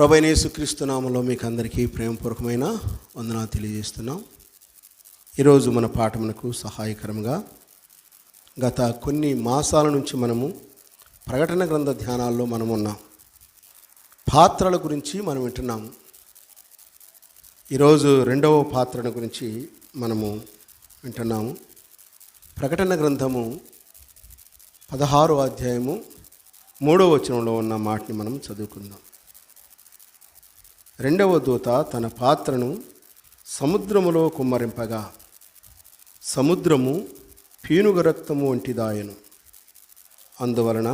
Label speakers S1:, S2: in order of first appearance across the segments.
S1: ప్రభువైన యేసుక్రీస్తు నామములో మీకు అందరికీ ప్రేమపూర్వకమైన వందనాలు తెలియజేస్తున్నాం. ఈరోజు మన పాఠమునకు సహాయకరంగా గత కొన్ని మాసాల నుంచి మనము ప్రకటన గ్రంథ ధ్యానాల్లో ఉన్నాం. పాత్రల గురించి మనం వింటున్నాము. ఈరోజు రెండవ పాత్రను గురించి మనము వింటున్నాము. ప్రకటన గ్రంథము 16వ అధ్యాయము 3వ వచనంలో ఉన్న మాటని మనం చదువుకుందాం. రెండవ దూత తన పాత్రను సముద్రములో కుమ్మరింపగా సముద్రము పీనుగ రక్తము వంటిదాయను. అందువలన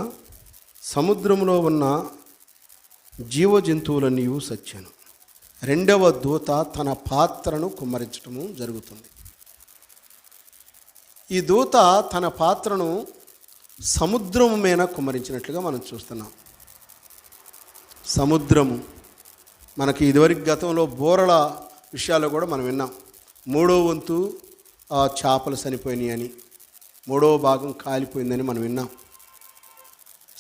S1: సముద్రములో ఉన్న జీవజంతువులన్నీ సచ్చెను. రెండవ దూత తన పాత్రను కుమ్మరించటము జరుగుతుంది. ఈ దూత తన పాత్రను సముద్రము మీద కుమ్మరించినట్లుగా మనం చూస్తున్నాం. సముద్రము మనకి ఇదివరకు గతంలో బోరల విషయాల్లో కూడా మనం విన్నాం. 3వ వంతు చేపలు చనిపోయినాయి అని, 3వ భాగం కాలిపోయిందని మనం విన్నాం.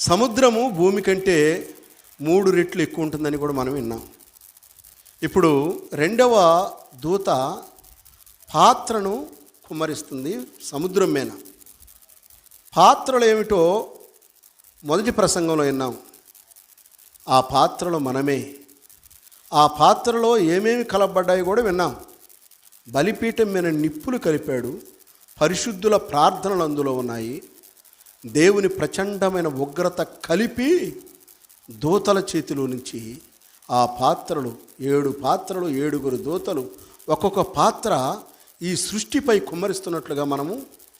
S1: సముద్రము భూమి కంటే 3 రెట్లు ఎక్కువ ఉంటుందని కూడా మనం విన్నాం. ఇప్పుడు రెండవ దూత పాత్రను కుమ్మరిస్తుంది సముద్రం మీద. పాత్రలు ఏమిటో మొదటి ప్రసంగంలో విన్నాం. ఆ పాత్రలో మనమే. ఆ పాత్రలో ఏమేమి కలపబడ్డాయి కూడా విన్నాం. బలిపీఠం మీద నిప్పులు కలిపాడు. పరిశుద్ధుల ప్రార్థనలు అందులో ఉన్నాయి. దేవుని ప్రచండమైన ఉగ్రత కలిపి దూతల చేతిలో నుంచి ఆ పాత్రలు 7 పాత్రలు 7 దూతలు ఒక్కొక్క పాత్ర ఈ సృష్టిపై కుమ్మరిస్తున్నట్లుగా మనము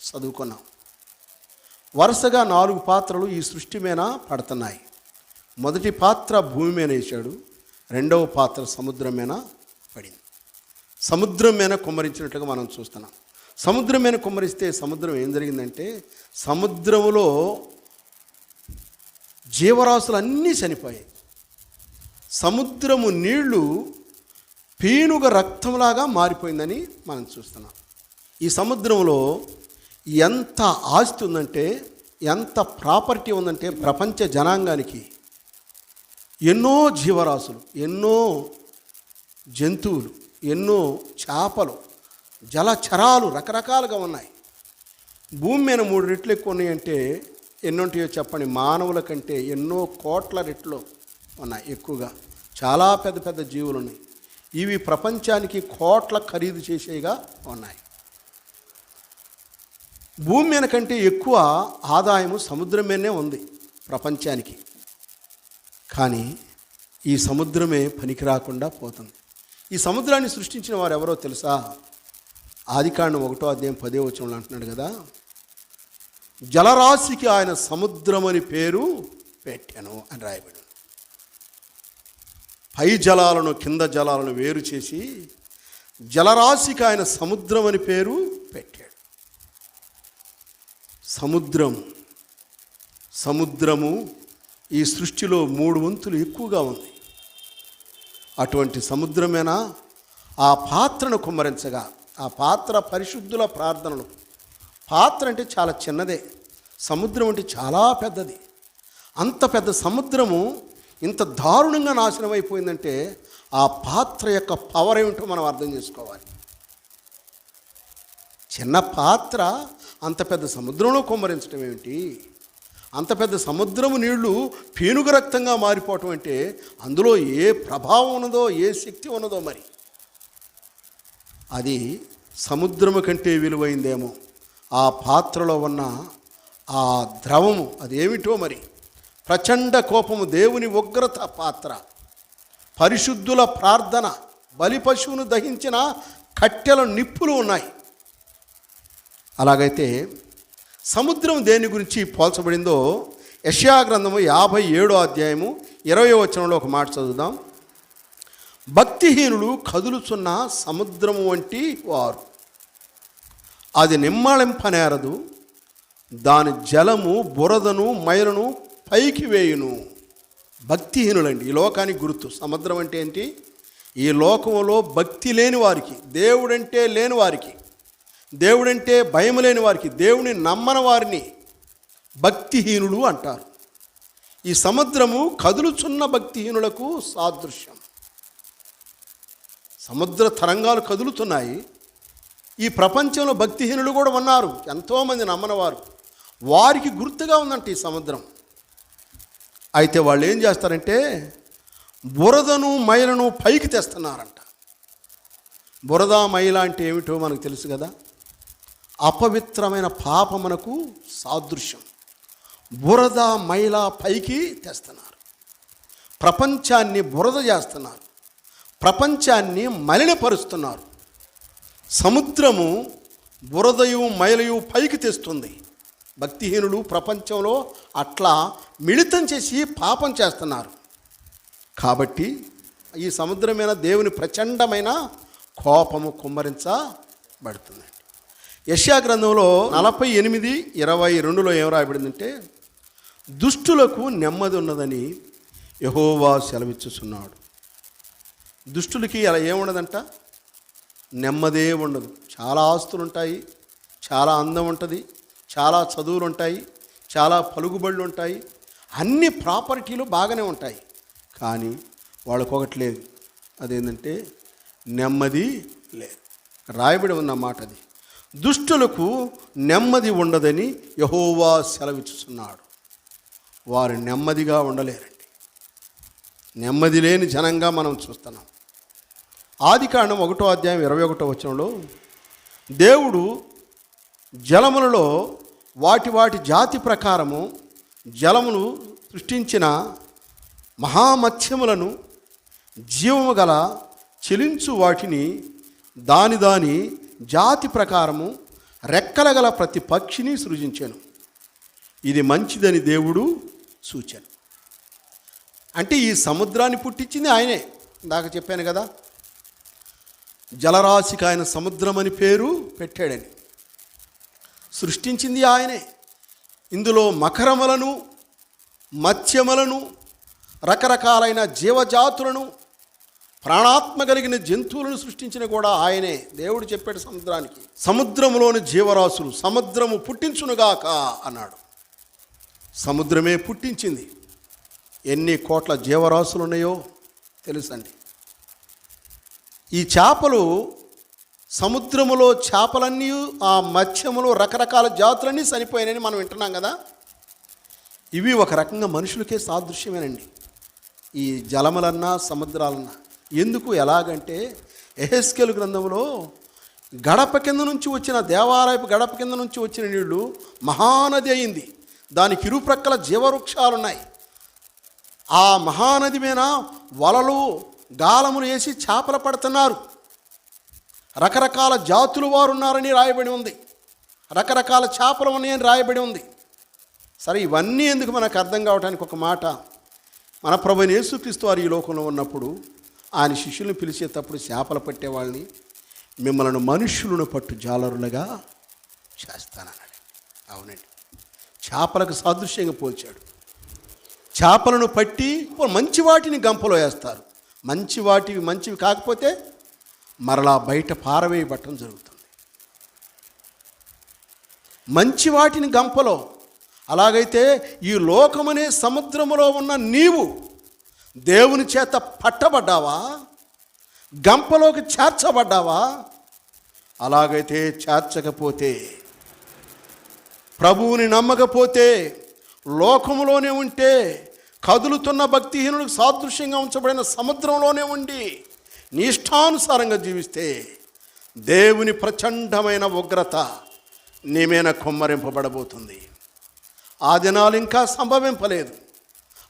S1: చదువుకున్నాం. వరుసగా 4 పాత్రలు ఈ సృష్టి మీద పడుతున్నాయి. మొదటి పాత్ర భూమి మీద వేశాడు. రెండవ పాత్ర సముద్రం మీద పడింది. సముద్రం మీద కుమ్మరించినట్లుగా మనం చూస్తున్నాం. సముద్రం మీద కుమ్మరిస్తే సముద్రం ఏం జరిగిందంటే, సముద్రములో జీవరాశులు అన్నీ చనిపోయాయి. సముద్రము నీళ్లు పీనుగ రక్తంలాగా మారిపోయిందని మనం చూస్తున్నాం. ఈ సముద్రంలో ఎంత ఆస్తి ఉందంటే, ఎంత ప్రాపర్టీ ఉందంటే, ప్రపంచ జనాంగానికి ఎన్నో జీవరాశులు, ఎన్నో జంతువులు, ఎన్నో చేపలు, జలచరాలు రకరకాలుగా ఉన్నాయి. భూమి మీద 3 రెట్లు ఎక్కువ ఉన్నాయంటే ఎన్నుంటాయో చెప్పండి. మానవుల కంటే ఎన్నో కోట్ల రెట్లు ఉన్నాయి ఎక్కువగా. చాలా పెద్ద పెద్ద జీవులు ఉన్నాయి. ఇవి ప్రపంచానికి కోట్ల ఖరీదు చేసేగా ఉన్నాయి. భూమి మీద కంటే ఎక్కువ ఆదాయము సముద్రం మీదనే ఉంది ప్రపంచానికి. కానీ ఈ సముద్రమే పనికి రాకుండా పోతుంది. ఈ సముద్రాన్ని సృష్టించిన వారు ఎవరో తెలుసా? ఆదికాండం 1వ అధ్యాయం 10వ వచనంలో అంటున్నాడు కదా, జలరాశికి ఆయన సముద్రమని పేరు పెట్టాను అని రాయబడి. పై జలాలను కింద జలాలను వేరు చేసి జలరాశికి ఆయన సముద్రమని పేరు పెట్టాడు. సముద్రము ఈ సృష్టిలో 3 వంతులు ఎక్కువగా ఉంది. అటువంటి సముద్రమేనా ఆ పాత్రను కుమ్మరించగా, ఆ పాత్ర పరిశుద్ధుల ప్రార్థనలు. పాత్ర అంటే చాలా చిన్నదే, సముద్రం అంటే చాలా పెద్దది. అంత పెద్ద సముద్రము ఇంత దారుణంగా నాశనం అయిపోయిందంటే ఆ పాత్ర యొక్క పవర్ ఏమిటో మనం అర్థం చేసుకోవాలి. చిన్న పాత్ర అంత పెద్ద సముద్రంలో కుమ్మరించడం ఏమిటి? అంత పెద్ద సముద్రము నీళ్లు పీనుగ రక్తంగా మారిపోవటం అంటే అందులో ఏ ప్రభావం ఉన్నదో, ఏ శక్తి ఉన్నదో. మరి అది సముద్రము కంటే విలువైందేమో. ఆ పాత్రలో ఉన్న ఆ ద్రవము అదేమిటో మరి. ప్రచండ కోపము, దేవుని ఉగ్రత పాత్ర, పరిశుద్ధుల ప్రార్థన, బలి పశువును దహించిన కట్టెల నిప్పులు ఉన్నాయి. అలాగైతే సముద్రం దేని గురించి పోల్చబడిందో యెషయా గ్రంథము 57వ అధ్యాయము 20వ వచనంలో ఒక మాట చదువుదాం. భక్తిహీనులు కదులుచున్న సముద్రము వంటి వారు, అది నిమ్మళింపనేరదు, దాని జలము బురదను మైలను పైకి వేయును. భక్తిహీనులండి ఈ లోకానికి గుర్తు. సముద్రం అంటే ఏంటి? ఈ లోకంలో భక్తి లేని వారికి, దేవుడంటే లేని వారికి, దేవుడంటే భయం లేని వారికి, దేవుని నమ్మని వారిని భక్తిహీనులు అంటారు. ఈ సముద్రము కదులుచున్న భక్తిహీనులకు సాదృశ్యం. సముద్ర తరంగాలు కదులుతున్నాయి. ఈ ప్రపంచంలో భక్తిహీనులు కూడా ఉన్నారు, ఎంతోమంది నమ్మనవారు. వారికి గుర్తుగా ఉందంట ఈ సముద్రం. అయితే వాళ్ళు ఏం చేస్తారంటే బురదను మైలను పైకి తెస్తున్నారంట. బురద మైల అంటే ఏమిటో మనకు తెలుసు కదా. అపవిత్రమైన పాపమునకు సాదృశ్యం. బురద మైల పైకి తెస్తున్నారు. ప్రపంచాన్ని బురద చేస్తున్నారు, ప్రపంచాన్ని మలినపరుస్తున్నారు. సముద్రము బురదయు మైలయు పైకి తెస్తుంది. భక్తిహీనులు ప్రపంచంలో అట్లా మిళితం చేసి పాపం చేస్తున్నారు. కాబట్టి ఈ సముద్రం మీద దేవుని ప్రచండమైన కోపము కుమ్మరించబడుతుంది. యెషయా గ్రంథంలో 48:22 ఏం రాయబడిందంటే, దుష్టులకు నెమ్మది ఉన్నదని యెహోవా సెలవిచ్చుచున్నాడు. దుష్టులకి అలా ఏముండదంట, నెమ్మదే ఉండదు. చాలా ఆస్తులు ఉంటాయి, చాలా అందం ఉంటుంది, చాలా చదువులు ఉంటాయి, చాలా పలుకుబడులు ఉంటాయి, అన్ని ప్రాపర్టీలు బాగానే ఉంటాయి. కానీ వాళ్ళకు ఒకటి లేదు, అదేంటంటే నెమ్మది లేదు. రాయబడి ఉన్న మాట అది. దుష్టులకు నెమ్మది ఉండదని యెహోవా సెలవిచ్చుచున్నాడు. వారు నెమ్మదిగా ఉండలేరండి. నెమ్మది లేని జనంగా మనం చూస్తున్నాం. ఆదికాండం 1:21 దేవుడు జలములలో వాటి జాతి ప్రకారము జలములు సృష్టించిన మహామత్స్యములను, జీవము గల చెలించు వాటిని దాని జాతి ప్రకారము రెక్కల గల ప్రతి పక్షిని సృజించాను. ఇది మంచిదని దేవుడు సూచన. అంటే ఈ సముద్రాన్ని పుట్టించింది ఆయనే. ఇందాక చెప్పాను కదా, జలరాశికి ఆయన సముద్రం అని పేరు పెట్టాడని. సృష్టించింది ఆయనే. ఇందులో మకరములను, మత్స్యములను, రకరకాలైన జీవజాతులను, ప్రాణాత్మ కలిగిన జంతువులను సృష్టించిన కూడా ఆయనే. దేవుడు చెప్పాడు సముద్రానికి, సముద్రములోని జీవరాశులు సముద్రము పుట్టించునుగాక అన్నాడు. సముద్రమే పుట్టించింది. ఎన్ని కోట్ల జీవరాశులు ఉన్నాయో తెలుసండి. ఈ చేపలు, సముద్రములో చేపలన్నీ, ఆ మత్స్యములు, రకరకాల జాతులన్నీ చనిపోయాయని మనం వింటున్నాం కదా. ఇవి ఒక రకంగా మనుషులకే సాదృశ్యమేనండి, ఈ జలములన్నా సముద్రాలన్నా. ఎందుకు, ఎలాగంటే యెహెజ్కేలు గ్రంథంలో గడప కింద నుంచి వచ్చిన, దేవాలయపు గడప కింద నుంచి వచ్చిన నీళ్లు మహానది అయింది. దానికి ఇరుప్రక్కల జీవవృక్షాలున్నాయి. ఆ మహానది మీద వలలు, గాలములు వేసి చేపలు పడుతున్నారు. రకరకాల జాతులు వారు ఉన్నారని రాయబడి ఉంది, రకరకాల చేపలు ఉన్నాయని రాయబడి ఉంది. సరే, ఇవన్నీ ఎందుకు మనకు అర్థం కావడానికి ఒక మాట. మన ప్రభువైన యేసుక్రీస్తు వారు ఈ లోకంలో ఉన్నప్పుడు ఆయన శిష్యులను పిలిచేటప్పుడు చేపలు పట్టేవాళ్ళని, మిమ్మల్ని మనుష్యులను పట్టు జాలరులుగా చేస్తానన్నాడు. అవునండి, చేపలకు సాదృశ్యంగా పోల్చాడు. చేపలను పట్టి మంచి వాటిని గంపలో వేస్తారు. మంచివి కాకపోతే మరలా బయట పారవేయబట్టం జరుగుతుంది. మంచి వాటిని గంపలో. అలాగైతే ఈ లోకమనే సముద్రములో ఉన్న నీవు దేవుని చేత పట్టబడ్డావా, గంపలోకి చేర్చబడ్డావా? అలాగైతే చేర్చకపోతే, ప్రభువుని నమ్మకపోతే, లోకములోనే ఉంటే, కదులుతున్న భక్తిహీనులకు సాదృశ్యంగా ఉంచబడిన సముద్రంలోనే ఉండి నీ ఇష్టానుసారంగా జీవిస్తే దేవుని ప్రచండమైన ఉగ్రత నీ మీద కుమ్మరింపబడబోతుంది. ఆ దినాలు ఇంకా సంభవింపలేదు,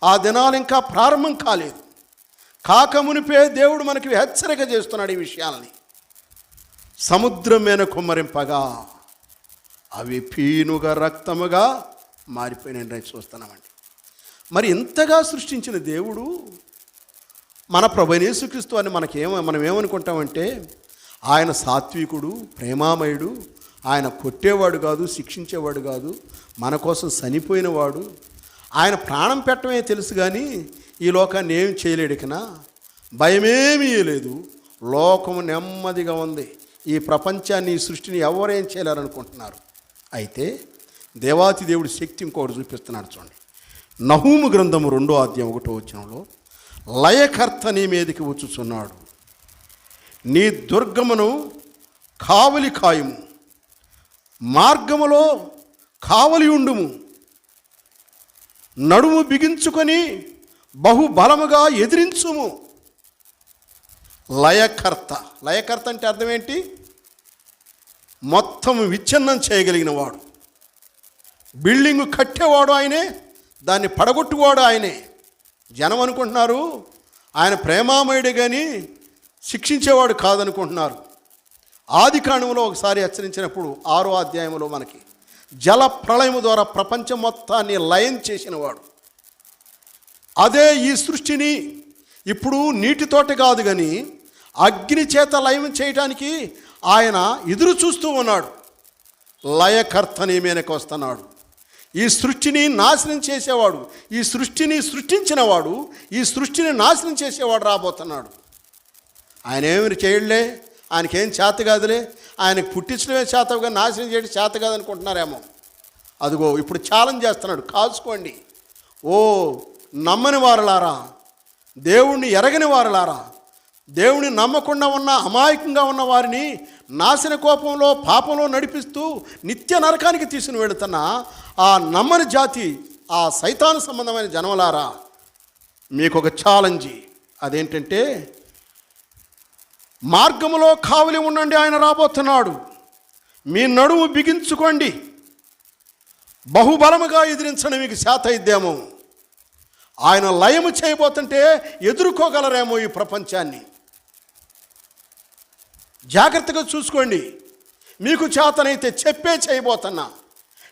S1: ఆ దినాలు ఇంకా ప్రారంభం కాలేదు. కాకమునిపే దేవుడు మనకి హెచ్చరిక చేస్తున్నాడు ఈ విషయాలని. సముద్రం మీద కుమ్మరింపగా అవి పీనుగా రక్తముగా మారిపోయినాయి చూస్తున్నామండి. మరి ఇంతగా సృష్టించిన దేవుడు మన ప్రభువైన యేసుక్రీస్తు అని మనం ఏమనుకుంటామంటే, ఆయన సాత్వికుడు, ప్రేమామయుడు, ఆయన కొట్టేవాడు కాదు, శిక్షించేవాడు కాదు, మన కోసం చనిపోయినవాడు. ఆయన ప్రాణం పెట్టడమే తెలుసు కానీ ఈ లోకాన్ని ఏం చేయలేడు. కన్నా భయమేమీ లేదు, లోకము నెమ్మదిగా ఉంది. ఈ ప్రపంచాన్ని, ఈ సృష్టిని ఎవరేం చేయలేరనుకుంటున్నారు. అయితే దేవాతి దేవుడి శక్తి ఇంకొకటి చూపిస్తున్నాడు చూడండి. నహూము గ్రంథము 2:1 లయకర్త నీ మీదకి వచ్చుచున్నాడు, నీ దుర్గమును కావలి కాయుము, మార్గములో కావలి ఉండుము, నడుము బిగించుకొని బహుబలముగా ఎదిరించుము. లయకర్త, లయకర్త అంటే అర్థం ఏంటి? మొత్తం విచ్ఛిన్నం చేయగలిగిన వాడు. బిల్డింగు కట్టేవాడు ఆయనే, దాన్ని పడగొట్టువాడు ఆయనే. జనం అనుకుంటున్నారు ఆయన ప్రేమామయుడే కానీ శిక్షించేవాడు కాదనుకుంటున్నారు. ఆది కాండములో ఒకసారి హెచ్చరించినప్పుడు 6వ అధ్యాయంలో మనకి జల ప్రళయము ద్వారా ప్రపంచం మొత్తాన్ని లయం చేసినవాడు. అదే ఈ సృష్టిని ఇప్పుడు నీటితోటి కాదు కానీ అగ్ని చేత లయం చేయడానికి ఆయన ఎదురు చూస్తూ ఉన్నాడు. లయకర్త నీ మీదకి వస్తున్నాడు. ఈ సృష్టిని నాశనం చేసేవాడు, ఈ సృష్టిని సృష్టించినవాడు, ఈ సృష్టిని నాశనం చేసేవాడు రాబోతున్నాడు. ఆయన ఏమి చేయడలే, ఆయనకేం చేత కాదులే, ఆయనకు పుట్టించడమే చేతగా నాశనం చేయడం చేత కాదనుకుంటున్నారేమో. అదిగో ఇప్పుడు ఛాలెంజ్ చేస్తున్నాడు, కాచుకోండి. ఓ నమ్మని వారులారా, దేవుణ్ణి ఎరగని వారులారా, దేవుని నమ్మకుండా ఉన్న అమాయకంగా ఉన్న వారిని నాశన కోపంలో పాపంలో నడిపిస్తూ నిత్య నరకానికి తీసుకుని వెళుతున్న ఆ నమ్మని జాతి, ఆ సైతాను సంబంధమైన జనములారా, మీకు ఒక ఛాలెంజ్. అదేంటంటే మార్గములో కావలి ఉండండి, ఆయన రాబోతున్నాడు. మీ నడుము బిగించుకోండి, బహుబలముగా ఎదిరించండి, మీకు శాత ఇద్దాము. ఆయన లయము చేయబోతుంటే ఎదుర్కోగలరేమో ఈ ప్రపంచాన్ని. జాగ్రత్తగా చూసుకోండి. మీకు చేతనైతే చెప్పే చేయబోతున్నా.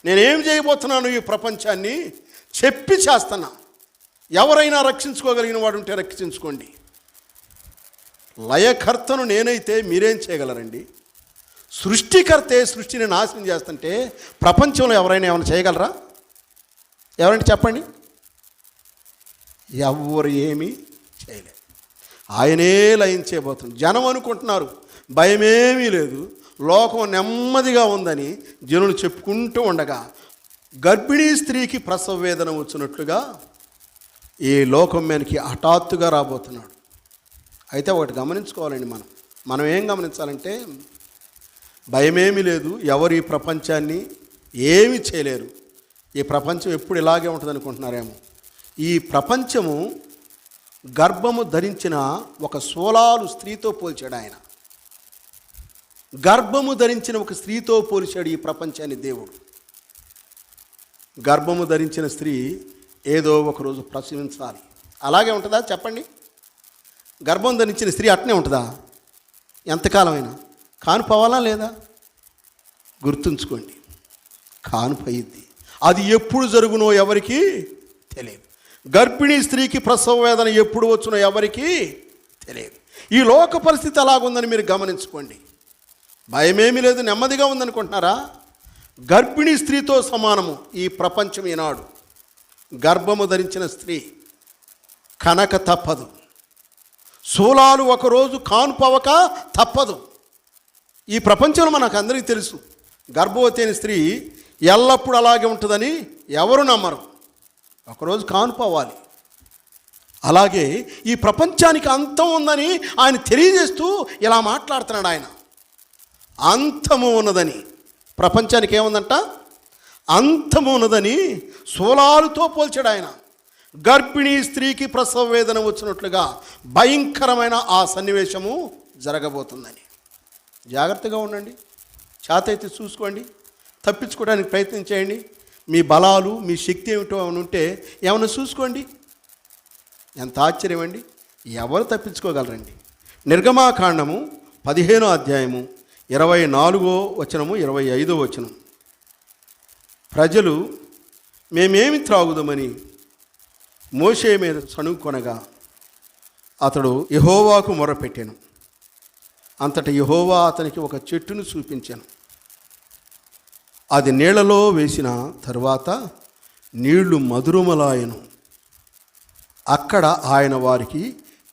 S1: నేనేం చేయబోతున్నాను ఈ ప్రపంచాన్ని చెప్పి చేస్తున్నా. ఎవరైనా రక్షించుకోగలిగిన వాడు ఉంటే రక్షించుకోండి. లయకర్తను నేనైతే మీరేం చేయగలరండి? సృష్టికర్తే సృష్టిని నాశనం చేస్తుంటే ప్రపంచంలో ఎవరైనా ఏమైనా చేయగలరా? ఎవరంటే చెప్పండి. ఎవరు ఏమీ చేయలేదు. ఆయనే లయం చేయబోతున్నాడు. జనం అనుకుంటున్నారు భయమేమీ లేదు, లోకం నెమ్మదిగా ఉందని జనులు చెప్పుకుంటూ ఉండగా గర్భిణీ స్త్రీకి ప్రసవ వేదన వచ్చినట్లుగా ఈ లోకం మీదకి హఠాత్తుగా రాబోతున్నాడు. అయితే ఒకటి గమనించుకోవాలండి. మనం ఏం గమనించాలంటే భయమేమీ లేదు, ఎవరు ఈ ప్రపంచాన్ని ఏమీ చేయలేరు. ఈ ప్రపంచం ఎప్పుడు ఇలాగే ఉంటుంది అనుకుంటున్నారేమో. ఈ ప్రపంచము గర్భము ధరించిన ఒక సోలాలు స్త్రీతో పోల్చాడు ఆయన. గర్భము ధరించిన ఒక స్త్రీతో పోల్చాడు ఈ ప్రపంచాన్ని దేవుడు. గర్భము ధరించిన స్త్రీ ఏదో ఒకరోజు ప్రసవించాలి. అలాగే ఉంటుందా చెప్పండి? గర్భం ధరించిన స్త్రీ అట్నే ఉంటుందా? ఎంతకాలమైనా కానుపోవాలా లేదా? గుర్తుంచుకోండి, కానుపోయిద్ది. అది ఎప్పుడు జరుగునో ఎవరికి తెలియదు. గర్భిణీ స్త్రీకి ప్రసవ వేదన ఎప్పుడు వచ్చునో ఎవరికి తెలియదు. ఈ లోక పరిస్థితి అలాగుందని మీరు గమనించుకోండి. భయమేమీ లేదు, నెమ్మదిగా ఉందనుకుంటున్నారా? గర్భిణీ స్త్రీతో సమానము ఈ ప్రపంచం ఈనాడు. గర్భము ధరించిన స్త్రీ కనక తప్పదు. శూలాలు ఒకరోజు కానుపవక తప్పదు. ఈ ప్రపంచంలో మనకు అందరికీ తెలుసు, గర్భవతి అయిన స్త్రీ ఎల్లప్పుడూ అలాగే ఉంటుందని ఎవరు నమ్మరు. ఒకరోజు కానుపోవాలి. అలాగే ఈ ప్రపంచానికి అంతం ఉందని ఆయన తెలియజేస్తూ ఇలా మాట్లాడుతున్నాడు. ఆయన అంతము ఉన్నదని, ప్రపంచానికి ఏముందంట? అంతము ఉన్నదని శూలాలతో పోల్చాడు ఆయన. గర్భిణీ స్త్రీకి ప్రసవ వేదన వచ్చినట్లుగా భయంకరమైన ఆ సన్నివేశము జరగబోతుందని. జాగ్రత్తగా ఉండండి. చేతైతే చూసుకోండి, తప్పించుకోవడానికి ప్రయత్నం చేయండి. మీ బలాలు, మీ శక్తి ఏమిటో అని ఉంటే ఏమైనా చూసుకోండి. ఎంత ఆశ్చర్యం అండి! ఎవరు తప్పించుకోగలరండి? నిర్గమాకాండము 15వ అధ్యాయము 24వ వచనము 25వ వచనం. ప్రజలు మేమేమి త్రాగుదామని మోషే మీద సణుకొనగా అతడు యెహోవాకు మొరపెట్టాను. అంతటా యెహోవా అతనికి ఒక చెట్టును చూపించాను. అది నీళ్లలో వేసిన తరువాత నీళ్లు మధురములాయను. అక్కడ ఆయన వారికి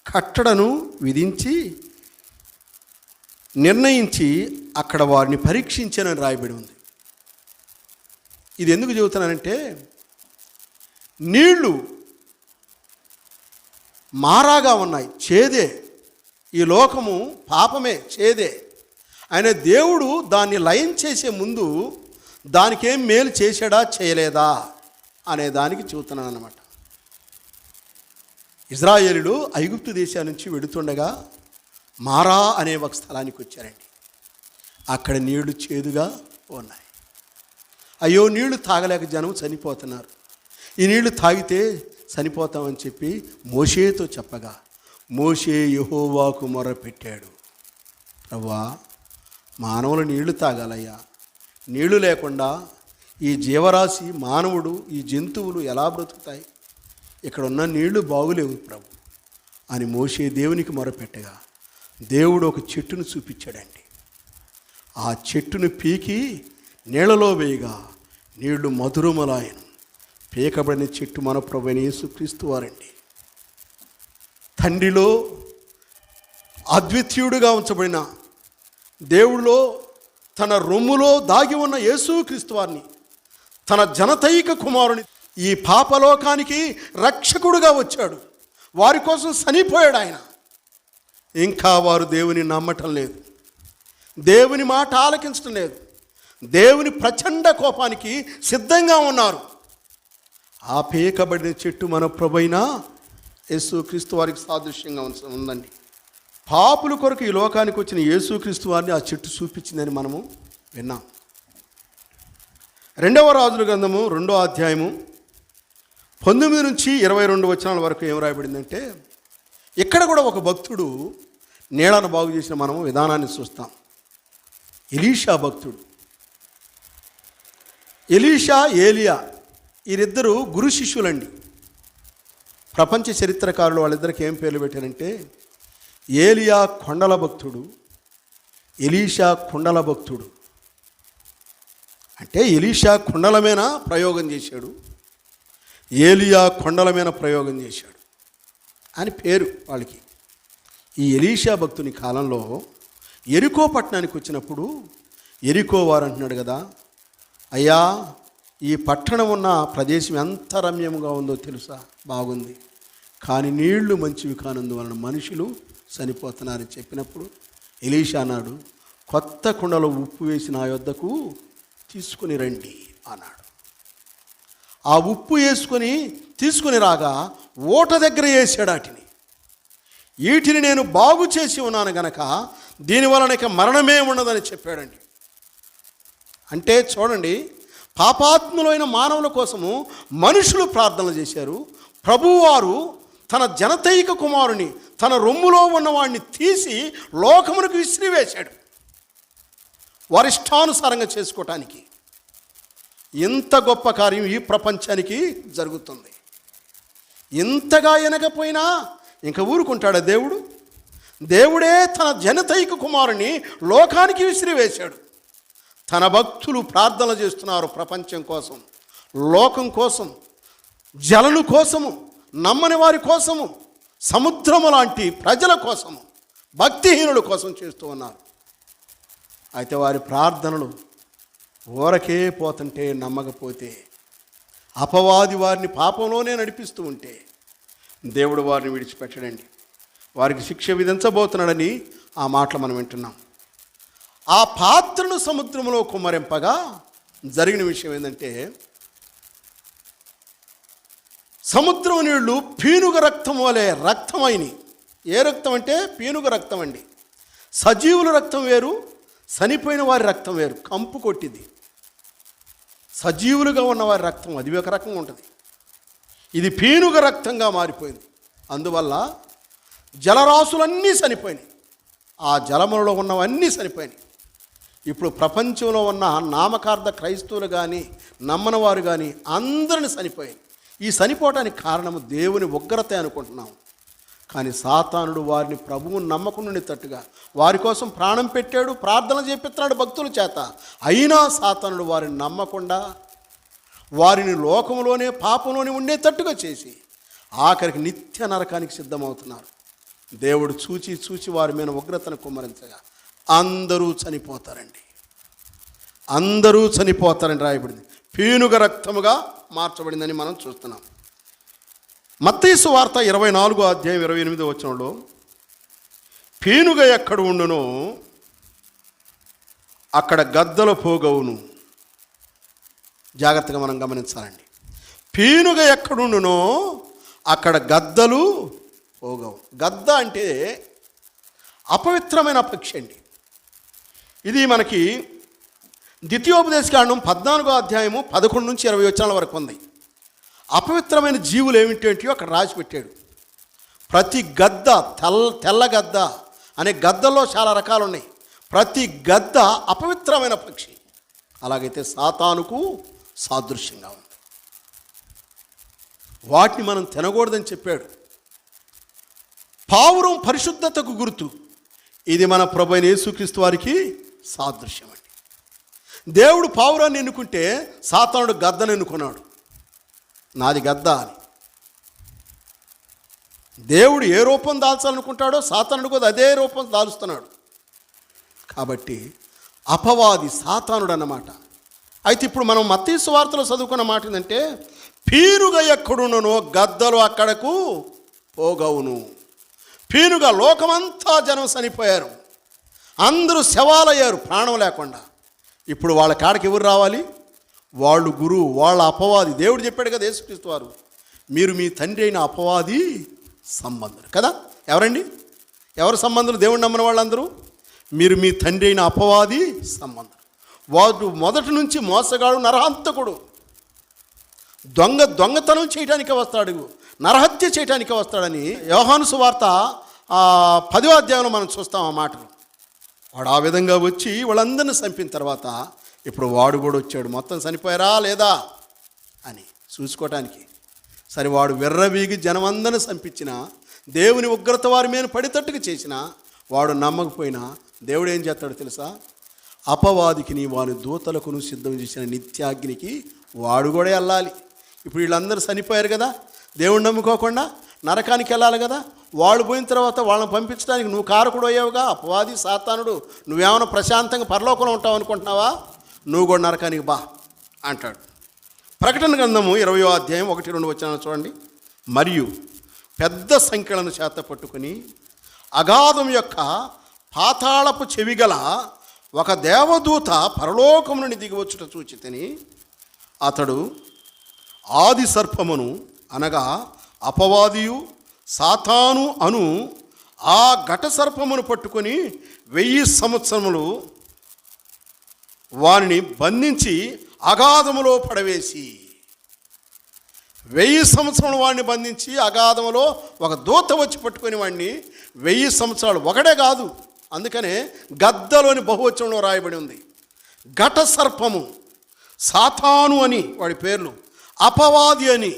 S1: కట్టడను విధించి నిర్ణయించి అక్కడ వారిని పరీక్షించానని రాయబడి ఉంది. ఇది ఎందుకు చెబుతున్నానంటే, నీళ్లు మారాగా ఉన్నాయి, చేదే. ఈ లోకము పాపమే, చేదే. ఆయన దేవుడు దాన్ని లయం చేసే ముందు దానికేం మేలు చేశాడా చేయలేదా అనే దానికి చూస్తున్నాను అన్నమాట. ఇజ్రాయేలులు ఐగుప్తు దేశం నుంచి వెడుతుండగా మారా అనే ఒక స్థలానికి వచ్చారండి. అక్కడ నీళ్లు చేదుగా ఉన్నాయి. అయ్యో, నీళ్లు తాగలేక జనం చనిపోతున్నారు, ఈ నీళ్లు తాగితే చనిపోతామని చెప్పి మోషేతో చెప్పగా మోషే యెహోవాకు మొరపెట్టాడు, ప్రభువా, మానవులు నీళ్లు తాగాలయ్యా, నీళ్లు లేకుండా ఈ జీవరాశి, మానవుడు, ఈ జంతువులు ఎలా బ్రతుకుతాయి? ఇక్కడ ఉన్న నీళ్లు బాగులేవు ప్రభు అని మోషే దేవునికి మొరపెట్టగా దేవుడు ఒక చెట్టును చూపించాడండి. ఆ చెట్టును పీకి నీళ్లలో వేయగా నీళ్లు మధురములాయను. పీకబడిన చెట్టు మన ప్రభువైన యేసుక్రీస్తు వారండి. తండ్రిలో అద్వితీయుడుగా ఉంచబడిన దేవుడిలో తన రొమ్ములో దాగి ఉన్న యేసుక్రీస్తు వారిని, తన జనతైక కుమారుని ఈ పాపలోకానికి రక్షకుడుగా వచ్చాడు. వారి కోసం చనిపోయాడు ఆయన. ఇంకా వారు దేవుని నమ్మటం లేదు, దేవుని మాట ఆలకించడం లేదు, దేవుని ప్రచండ కోపానికి సిద్ధంగా ఉన్నారు. ఆ పీకబడిన చెట్టు మన ప్రభువైన యేసుక్రీస్తు వారికి సాదృశ్యంగా ఉందండి. పాపుల కొరకు ఈ లోకానికి వచ్చిన యేసుక్రీస్తు వారిని ఆ చెట్టు చూపించిందని మనము విన్నాం. 2వ రాజుల గ్రంథము 2వ అధ్యాయము 19 నుంచి 22 వచనాల వరకు ఏం రాయబడిందంటే, ఇక్కడ కూడా ఒక భక్తుడు నీళ్లను బాగు చేసిన మనము విధానాన్ని చూస్తాం. ఎలీషా భక్తుడు. ఎలీషా, ఏలియా వీరిద్దరూ గురు శిష్యులండి. ప్రపంచ చరిత్రకారులు వాళ్ళిద్దరికి ఏం పేర్లు పెట్టారంటే, ఏలియా కొండల భక్తుడు, ఎలీషా కుండల భక్తుడు. అంటే ఎలీషా కుండల మీద ప్రయోగం చేశాడు, ఏలియా కొండల మీద ప్రయోగం చేశాడు అని పేరు వాళ్ళకి. ఈ ఎలీషా భక్తుని కాలంలో ఎరికో పట్టణానికి వచ్చినప్పుడు ఎరికో వారు అంటున్నాడు కదా, అయ్యా, ఈ పట్టణం ఉన్న ప్రదేశం ఎంత రమ్యంగా ఉందో తెలుసా, బాగుంది, కానీ నీళ్లు మంచివి కానందువలన మనుషులు చనిపోతున్నారని చెప్పినప్పుడు ఎలీషా అన్నాడు, కొత్త కుండలో ఉప్పు వేసి నా యొద్దకు తీసుకుని రండి అన్నాడు. ఆ ఉప్పు వేసుకొని తీసుకుని రాగా ఓట దగ్గర వేసాడు వాటిని. వీటిని నేను బాగు చేసి ఉన్నాను గనక దీనివలన ఇక మరణమే ఉండదని చెప్పాడండి. అంటే చూడండి, పాపాత్ములైన మానవుల కోసము మనుషులు ప్రార్థనలు చేశారు. ప్రభువారు తన జనతైక కుమారుని, తన రొమ్ములో ఉన్నవాడిని తీసి లోకమునకు విసిరివేశాడు వారి ఇష్టానుసారంగా చేసుకోవటానికి. ఇంత గొప్ప కార్యం ఈ ప్రపంచానికి జరుగుతుంది. ఇంతగా ఎనకపోయినా ఇంకా ఊరుకుంటాడా దేవుడు? దేవుడే తన జనతైక కుమారుని లోకానికి విసిరివేశాడు. తన భక్తులు ప్రార్థనలు చేస్తున్నారు ప్రపంచం కోసం, లోకం కోసం, జనుల కోసము, నమ్మని వారి కోసము, సముద్రము లాంటి ప్రజల కోసము, భక్తిహీనుల కోసం చేస్తూ ఉన్నారు. అయితే వారి ప్రార్థనలు ఊరకే పోతుంటే, నమ్మకపోతే, అపవాది వారిని పాపంలోనే నడిపిస్తూ ఉంటే దేవుడు వారిని విడిచిపెట్టడండి. వారికి శిక్ష విధించబోతున్నాడని ఆ మాటలు మనం వింటున్నాం. ఆ పాత్రను సముద్రంలో కుమ్మరింపగా జరిగిన విషయం ఏంటంటే, సముద్రం నీళ్లు పీనుగ రక్తం వలె రక్తమైనవి. ఏ రక్తం అంటే పీనుగ రక్తం అండి. సజీవుల రక్తం వేరు, చనిపోయిన వారి రక్తం వేరు, కంపు కొట్టింది. సజీవులుగా ఉన్న వారి రక్తం అది ఒక రకంగా ఉంటుంది, ఇది పీనుగ రక్తంగా మారిపోయింది. అందువల్ల జలరాశులన్నీ చనిపోయినాయి, ఆ జలములలో ఉన్నవన్నీ చనిపోయినాయి. ఇప్పుడు ప్రపంచంలో ఉన్న నామకార్థ క్రైస్తవులు కానీ, నమ్మని వారు కానీ అందరిని చనిపోయాయి. ఈ చనిపోవడానికి కారణము దేవుని ఉగ్రత అనుకుంటున్నాం. కానీ సాతానుడు వారిని ప్రభువుని నమ్మకుండానేటట్టుగా వారి కోసం ప్రాణం పెట్టాడు, ప్రార్థన చేపిస్తున్నాడు భక్తుల చేత. అయినా సాతానుడు వారిని నమ్మకుండా వారిని లోకంలోనే, పాపంలోనే ఉండేటట్టుగా చేసి ఆఖరికి నిత్య నరకానికి సిద్ధమవుతున్నారు. దేవుడు చూచి చూచి వారి మీద ఉగ్రతను కుమ్మరించగా అందరూ చనిపోతారండి, అందరూ చనిపోతారని రాయబడింది. పీనుగ రక్తముగా మార్చబడిందని మనం చూస్తున్నాం. మత్తయి సువార్త 24వ అధ్యాయం 28వ వచనంలో పీనుగ ఎక్కడ ఉండునో అక్కడ గద్దలు పోగవును. జాగ్రత్తగా మనం గమనించాలండి. పీనుగ ఎక్కడుండునో అక్కడ గద్దలు పోగవు. గద్ద అంటే అపవిత్రమైన పక్షి అండి. ఇది మనకి ద్వితీయోపదేశకాండం 14వ అధ్యాయము 11 నుంచి 20 వచనాల వరకు ఉంది. అపవిత్రమైన జీవులు ఏమిటేంటియో అక్కడ రాసి పెట్టాడు. ప్రతి గద్ద తెల్ల గద్ద అనే గద్దల్లో చాలా రకాలు ఉన్నాయి. ప్రతి గద్ద అపవిత్రమైన పక్షి. అలాగైతే సాతానుకు సాదృశ్యంగా ఉంది. వాటిని మనం తినకూడదని చెప్పాడు. పావురం పరిశుద్ధతకు గుర్తు. ఇది మన ప్రభువైన యేసుక్రీస్తు వారికి సాదృశ్యం అండి. దేవుడు పావురాన్ని ఎన్నుకుంటే సాతానుడు గద్దను ఎన్నుకున్నాడు. నాది గద్ద అని. దేవుడు ఏ రూపం దాల్చాలనుకుంటాడో సాతానుడు కూడా అదే రూపం దాలుస్తున్నాడు. కాబట్టి అపవాది సాతానుడు అన్నమాట. అయితే ఇప్పుడు మనం మత్తయి సువార్తలో చదువుకున్న మాట ఏంటంటే, పీనుగ ఎక్కడున్ననో గద్దలు అక్కడకు పోగవును. పీనుగ, లోకమంతా జనం చనిపోయారు, అందరూ శవాలయ్యారు ప్రాణం లేకుండా. ఇప్పుడు వాళ్ళ కాడికి ఎవరు రావాలి? వాళ్ళు గురువు, వాళ్ళ అపవాది. దేవుడు చెప్పాడు కదా యేసుక్రీస్తు వారు, మీరు మీ తండ్రి అయిన అపవాది సంబంధులు కదా. ఎవరండి? ఎవరు సంబంధులు? దేవుడు నమ్మిన వాళ్ళందరూ మీరు మీ తండ్రి అయిన అపవాది సంబంధులు. వాడు మొదటి నుంచి మోసగాడు, నరహంతకుడు, దొంగతనం చేయడానికి వస్తాడు, నరహత్య చేయడానికి వస్తాడని యోహాను సువార్త 10వ అధ్యాయంలో మనం చూస్తాం ఆ మాటలు. వాడు ఆ విధంగా వచ్చి వాళ్ళందరినీ చంపిన తర్వాత ఇప్పుడు వాడు కూడా వచ్చాడు, మొత్తం చనిపోయారా లేదా అని చూసుకోవటానికి. సరే, వాడు విర్రవీగి జనమందరిని చంపించిన, దేవుని ఉగ్రత వారి మీద పడితట్టుగా చేసిన వాడు నమ్మకపోయినా దేవుడు ఏం చేస్తాడో తెలుసా? అపవాదికి వాని దూతలకును సిద్ధం చేసిన నిత్యాగ్నికి వాడు కూడా వెళ్ళాలి. ఇప్పుడు వీళ్ళందరూ చనిపోయారు కదా, దేవుడు నమ్ముకోకుండా నరకానికి వెళ్ళాలి కదా. వాళ్ళు పోయిన తర్వాత వాళ్ళని పంపించడానికి నువ్వు కారకుడు అయ్యావుగా. అపవాది సాతానుడు, నువ్వేమైనా ప్రశాంతంగా పరలోకంలో ఉంటావు అనుకుంటున్నావా? నువ్వు కూడా నరకానికి బా అంటాడు. ప్రకటన గ్రంథము 20వ అధ్యాయం 1-2 వచనాలు చూడండి. మరియు పెద్ద సంఖ్యలను చేత పట్టుకుని అగాధం యొక్క పాతాళపు చెవిగల ఒక దేవదూత పరలోకము నుండి దిగివచ్చుట చూచితిని. అతడు ఆది సర్పమును, అనగా అపవాదియు సాతాను అను ఆ ఘట సర్పమును పట్టుకొని 1000 సంవత్సరములు వారిని బంధించి అగాధములో పడవేసి, 1000 సంవత్సరములు వాడిని బంధించి అగాధములో ఒక దూత వచ్చి పట్టుకొని వాడిని 1000 సంవత్సరాలు. ఒకటే కాదు, అందుకనే గద్దలోని బహువచనంలో రాయబడి ఉంది. ఘట సర్పము, సాతాను అని వాడి పేర్లు, అపవాది అని.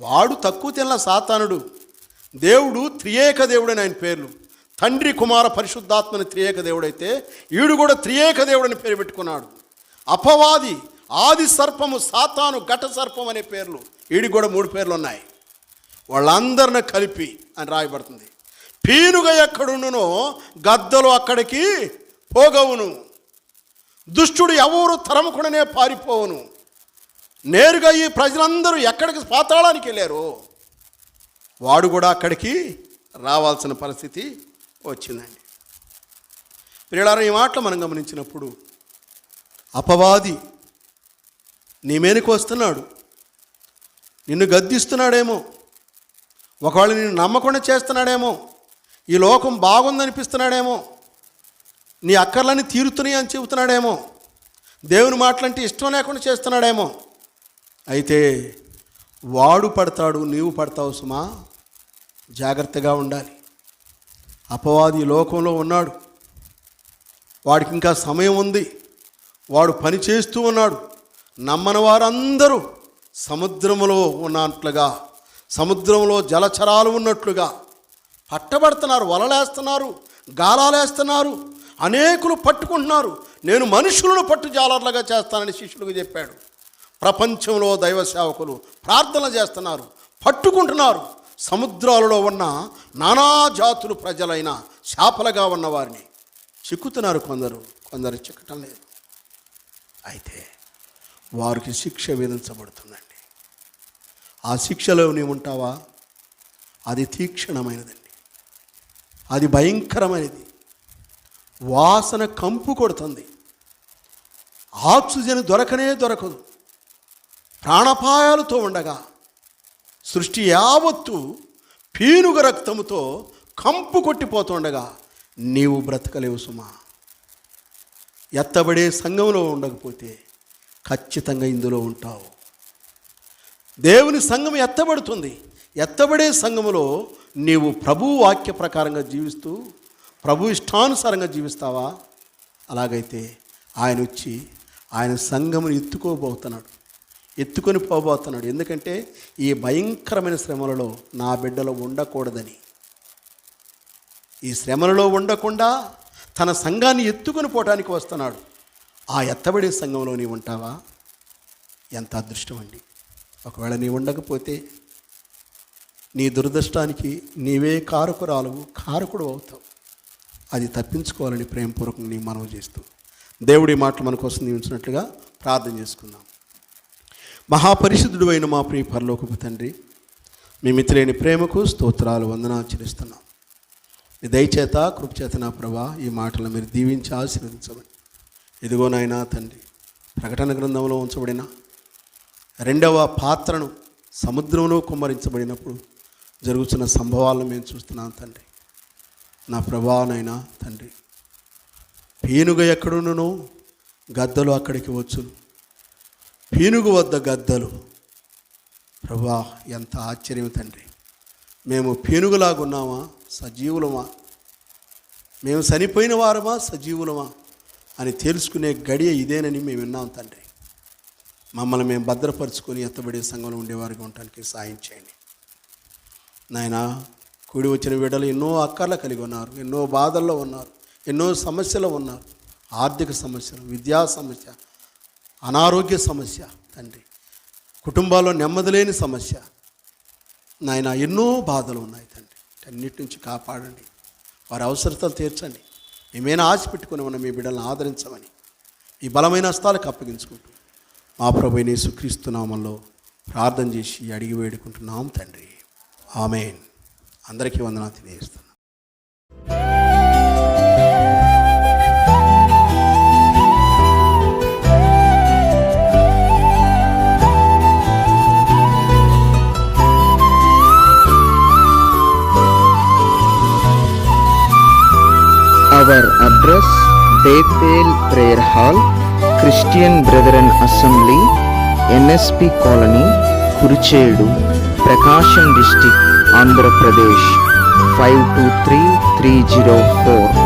S1: వాడు తక్కువ తిన్న సాతానుడు. దేవుడు త్రియేక దేవుడు అని ఆయన పేర్లు. తండ్రి, కుమార, పరిశుద్ధాత్మని త్రియేక దేవుడైతే ఈడు కూడా త్రియేక దేవుడని పేరు పెట్టుకున్నాడు. అపవాది, ఆది సర్పము, సాతాను, ఘట సర్పం అనే పేర్లు. వీడికి కూడా 3 పేర్లు ఉన్నాయి. వాళ్ళందరిని కలిపి అని రాయబడుతుంది. పీనుగ ఎక్కడుండునో గద్దలు అక్కడికి పోగవును. దుష్టుడు ఎవరు తరముకుడనే పారిపోవును. నేరుగా ఈ ప్రజలందరూ ఎక్కడికి పాతాళానికి వెళ్ళారు, వాడు కూడా అక్కడికి రావాల్సిన పరిస్థితి వచ్చిందండి. ప్రియులారా, ఈ మాటలు మనం గమనించినప్పుడు అపవాది నీ మీదకి వస్తున్నాడు, నిన్ను గద్దిస్తున్నాడేమో, ఒకవేళ నిన్ను నమ్మకుండా చేస్తున్నాడేమో, ఈ లోకం బాగుందనిపిస్తున్నాడేమో, నీ అక్కర్లన్నీ తీరుతున్నాయి అని చెబుతున్నాడేమో, దేవుని మాటలంటే ఇష్టం లేకుండా చేస్తున్నాడేమో. అయితే వాడు పడతాడు, నీవు పడతావు సుమా. జాగ్రత్తగా ఉండాలి. అపవాది లోకంలో ఉన్నాడు, వాడికి ఇంకా సమయం ఉంది, వాడు పని చేస్తూ ఉన్నాడు. నమ్మని వారందరూ సముద్రంలో ఉన్నట్లుగా, సముద్రంలో జలచరాలు ఉన్నట్లుగా పట్టబడుతున్నారు, వలలేస్తున్నారు, గాలాలేస్తున్నారు, అనేకులు పట్టుకుంటున్నారు. నేను మనుషులను పట్టు జాలర్లుగా చేస్తానని శిష్యులకు చెప్పాడు. ప్రపంచంలో దైవ సేవకులు ప్రార్థన చేస్తున్నారు, పట్టుకుంటున్నారు. సముద్రాలలో ఉన్న నానా జాతులు ప్రజలైన చేపలుగా ఉన్న వారిని చిక్కుతున్నారు. కొందరు చిక్కటం లేదు. అయితే వారికి శిక్ష విధించబడుతుందండి. ఆ శిక్షలో నీవు ఉంటావా? అది తీక్షణమైనదండి, అది భయంకరమైనది, వాసన కంపు కొడుతుంది, ఆక్సిజన్ దొరకదు. ప్రాణపాయాలతో ఉండగా సృష్టి యావత్తు పీనుగ రక్తముతో కంపు కొట్టిపోతుండగా నీవు బ్రతకలేవు సుమా. ఎత్తబడే సంఘంలో ఉండకపోతే ఖచ్చితంగా ఇందులో ఉంటావు. దేవుని సంఘం ఎత్తబడుతుంది. ఎత్తబడే సంఘములో నీవు ప్రభు వాక్య ప్రకారంగా జీవిస్తూ ప్రభు ఇష్టానుసారంగా జీవిస్తావా? అలాగైతే ఆయన వచ్చి ఆయన సంఘమును ఎత్తుకొని పోబోతున్నాడు. ఎందుకంటే ఈ భయంకరమైన శ్రమలలో నా బిడ్డలు ఉండకూడదని. ఈ శ్రమలలో ఉండకుండా తన సంఘాన్ని ఎత్తుకొని పోవటానికి వస్తున్నాడు. ఆ ఎత్తబడే సంఘంలో నీవు ఉంటావా? ఎంత అదృష్టం అండి. ఒకవేళ నీవు ఉండకపోతే నీ దురదృష్టానికి నీవే కారకుడు అవుతావు. అది తప్పించుకోవాలని ప్రేమపూర్వకంగా నీ మనవి చేస్తూ దేవుడి మాటలు మన కోసం దీవించినట్లుగా ప్రార్థన చేసుకుందాం. మహాపరిశుద్ధుడు అయిన మా ప్రియ పరలోకపు తండ్రి, మీ మితిలేని ప్రేమకు స్తోత్రాలు, వందనాలు చెల్లిస్తున్నాం. మీ దయచేత కృపచేత నా ప్రభా ఈ మాటలను మీరు దీవించి ఆశీర్వదించమని. ఇదిగో నాయనా తండ్రి, ప్రకటన గ్రంథంలో ఉంచబడిన 2వ పాత్రను సముద్రంలో కుమ్మరించబడినప్పుడు జరుగుతున్న సంభవాలను మేము చూస్తున్నాం తండ్రి. నా ప్రభానైనా తండ్రి, పీనుగ ఎక్కడున్ననో గద్దలు అక్కడికి వచ్చును. పీనుగు వద్ద గద్దలు. ప్రభా, ఎంత ఆశ్చర్యం తండ్రి. మేము పీనుగులాగున్నామా, సజీవులమా? మేము చనిపోయిన వారమా, సజీవులమా అని తెలుసుకునే గడియ ఇదేనని మేము విన్నాం తండ్రి. మమ్మల్ని మేము భద్రపరుచుకొని ఎత్తబడే సంఘంలో ఉండేవారికి ఉండటానికి సాయం చేయండి నాయనా. కూడి వచ్చిన బిడ్డలు ఎన్నో అక్కర్లు కలిగి ఉన్నారు, ఎన్నో బాధల్లో ఉన్నారు, ఎన్నో సమస్యలు ఉన్నారు. ఆర్థిక సమస్యలు, విద్యా సమస్య, అనారోగ్య సమస్య తండ్రి, కుటుంబాల్లో నెమ్మది లేని సమస్య నాయన, ఎన్నో బాధలు ఉన్నాయి తండ్రి. అన్నిటి నుంచి కాపాడండి, వారి అవసరతలు తీర్చండి. ఏమైనా ఆశ పెట్టుకుని ఉన్న మీ బిడ్డలను ఆదరించమని ఈ బలమైన హస్తాలకు అప్పగించుకుంటూ మా ప్రభువైన యేసుక్రీస్తు నామములో ప్రార్థన చేసి అడిగి వేడుకుంటున్నాం తండ్రి. ఆమేన్. అందరికీ వందనాలు తెలియజేస్తున్నాను.
S2: Our address, Bethel Prayer Hall, Christian Brethren Assembly, NSP Colony, Kurichedu, Prakasham District, Andhra Pradesh, 523304.